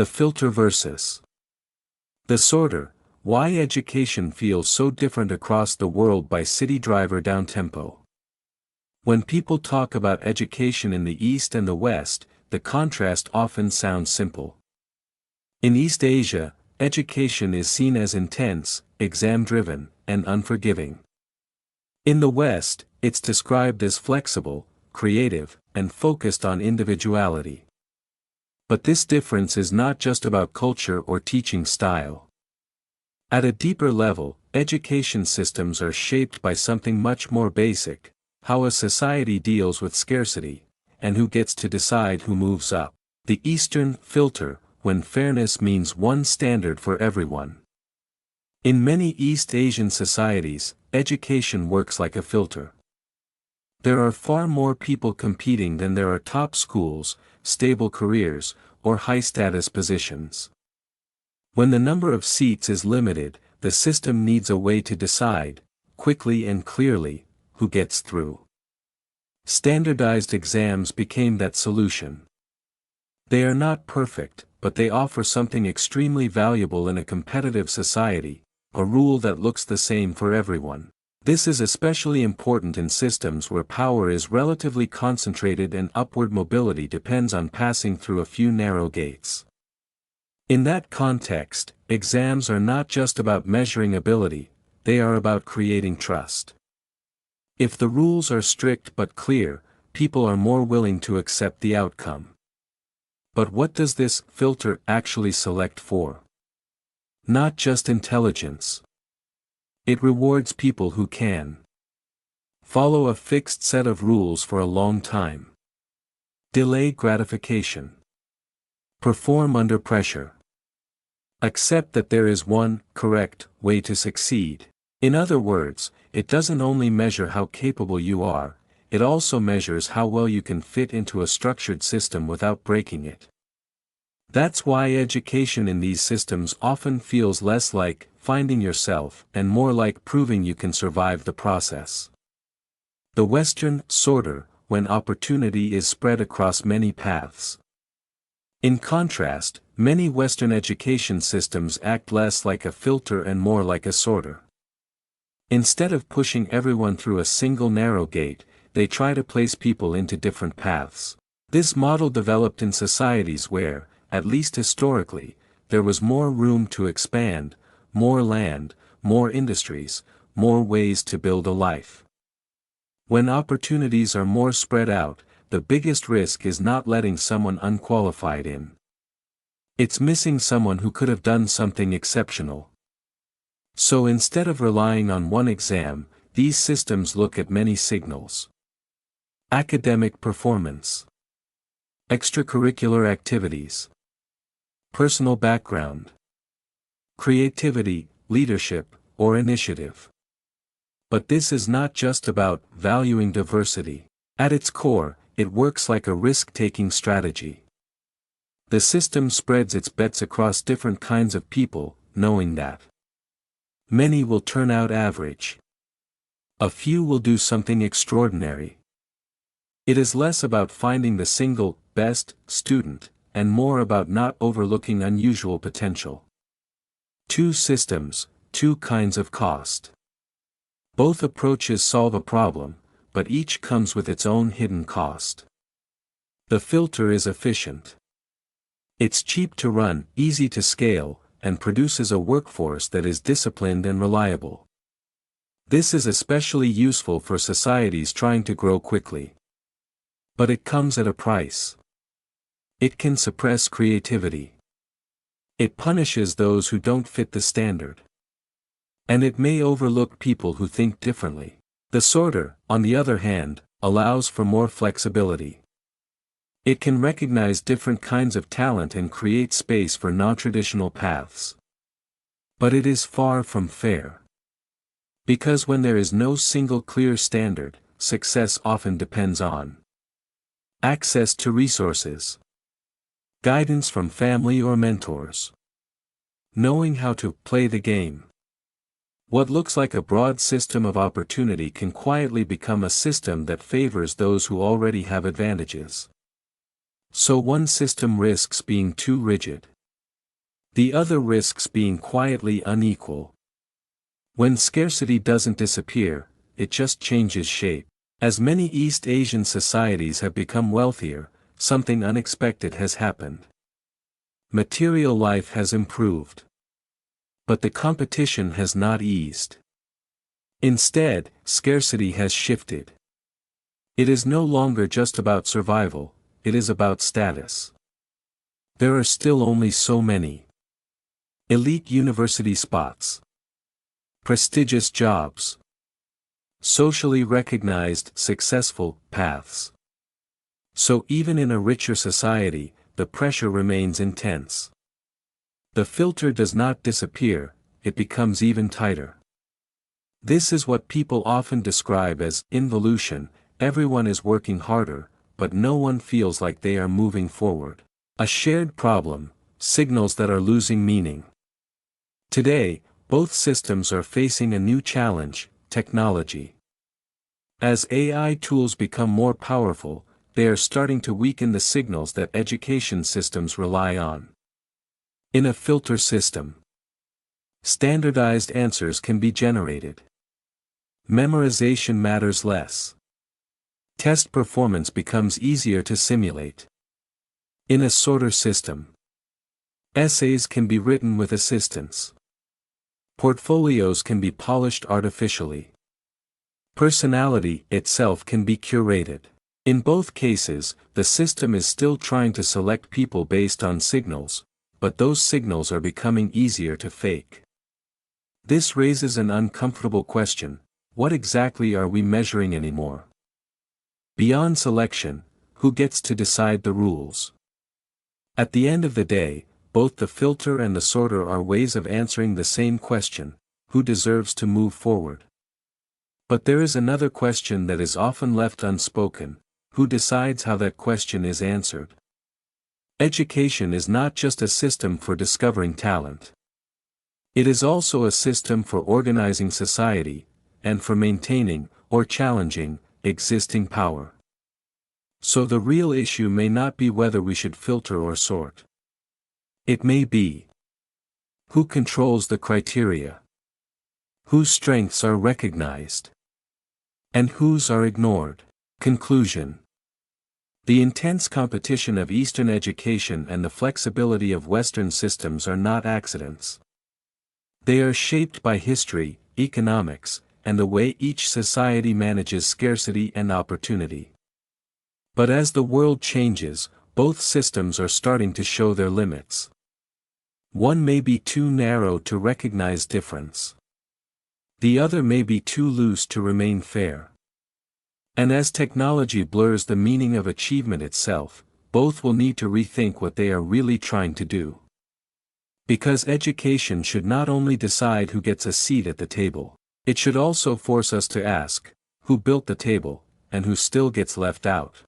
The filter versus the sorter. Why education feels so different across the world by Citydriver Downtempo. When people talk about education in the East and the West, the contrast often sounds simple. In East Asia, education is seen as intense, exam-driven, and unforgiving. In the West, it's described as flexible, creative, and focused on individuality. But this difference is not just about culture or teaching style. At a deeper level, education systems are shaped by something much more basic: how a society deals with scarcity, and who gets to decide who moves up. The Eastern filter, when fairness means one standard for everyone. In many East Asian societies, education works like a filter. There are far more people competing than there are top schools, stable careers, or high-status positions. When the number of seats is limited, the system needs a way to decide, quickly and clearly, who gets through. Standardized exams became that solution. They are not perfect, but they offer something extremely valuable in a competitive society: a rule that looks the same for everyone. This is especially important in systems where power is relatively concentrated and upward mobility depends on passing through a few narrow gates. In that context, exams are not just about measuring ability, they are about creating trust. If the rules are strict but clear, people are more willing to accept the outcome. But what does this filter actually select for? Not just intelligence. It rewards people who can follow a fixed set of rules for a long time, delay gratification, perform under pressure, accept that there is one correct way to succeed. In other words, it doesn't only measure how capable you are, it also measures how well you can fit into a structured system without breaking it. That's why education in these systems often feels less like finding yourself and more like proving you can survive the process. The Western sorter, when opportunity is spread across many paths. In contrast, many Western education systems act less like a filter and more like a sorter. Instead of pushing everyone through a single narrow gate, they try to place people into different paths. This model developed in societies where, at least historically, there was more room to expand, more land, more industries, more ways to build a life. When opportunities are more spread out, the biggest risk is not letting someone unqualified in. It's missing someone who could have done something exceptional. So instead of relying on one exam, these systems look at many signals. Academic performance, extracurricular activities, personal background, creativity, leadership, or initiative. But this is not just about valuing diversity. At its core, it works like a risk-taking strategy. The system spreads its bets across different kinds of people, knowing that many will turn out average. A few will do something extraordinary. It is less about finding the single best student, and more about not overlooking unusual potential. Two systems, two kinds of cost. Both approaches solve a problem, but each comes with its own hidden cost. The filter is efficient. It's cheap to run, easy to scale, and produces a workforce that is disciplined and reliable. This is especially useful for societies trying to grow quickly. But it comes at a price. It can suppress creativity. It punishes those who don't fit the standard. And it may overlook people who think differently. The sorter, on the other hand, allows for more flexibility. It can recognize different kinds of talent and create space for non-traditional paths. But it is far from fair. Because when there is no single clear standard, success often depends on access to resources, guidance from family or mentors, knowing how to play the game. What looks like a broad system of opportunity can quietly become a system that favors those who already have advantages. So one system risks being too rigid. The other risks being quietly unequal. When scarcity doesn't disappear, it just changes shape. As many East Asian societies have become wealthier, something unexpected has happened. Material life has improved. But the competition has not eased. Instead, scarcity has shifted. It is no longer just about survival, it is about status. There are still only so many elite university spots, prestigious jobs, socially recognized successful paths. So even in a richer society, the pressure remains intense. The filter does not disappear, it becomes even tighter. This is what people often describe as involution. Everyone is working harder, but no one feels like they are moving forward. A shared problem, signals that are losing meaning. Today, both systems are facing a new challenge: technology. As AI tools become more powerful, they are starting to weaken the signals that education systems rely on. In a filter system, standardized answers can be generated. Memorization matters less. Test performance becomes easier to simulate. In a sorter system, essays can be written with assistance. Portfolios can be polished artificially. Personality itself can be curated. In both cases, the system is still trying to select people based on signals, but those signals are becoming easier to fake. This raises an uncomfortable question: what exactly are we measuring anymore? Beyond selection, who gets to decide the rules? At the end of the day, both the filter and the sorter are ways of answering the same question: who deserves to move forward? But there is another question that is often left unspoken: who decides how that question is answered? Education is not just a system for discovering talent. It is also a system for organizing society, and for maintaining, or challenging, existing power. So the real issue may not be whether we should filter or sort. It may be: who controls the criteria? Whose strengths are recognized? And whose are ignored? Conclusion. The intense competition of Eastern education and the flexibility of Western systems are not accidents. They are shaped by history, economics, and the way each society manages scarcity and opportunity. But as the world changes, both systems are starting to show their limits. One may be too narrow to recognize difference. The other may be too loose to remain fair. And as technology blurs the meaning of achievement itself, both will need to rethink what they are really trying to do. Because education should not only decide who gets a seat at the table, it should also force us to ask, who built the table, and who still gets left out.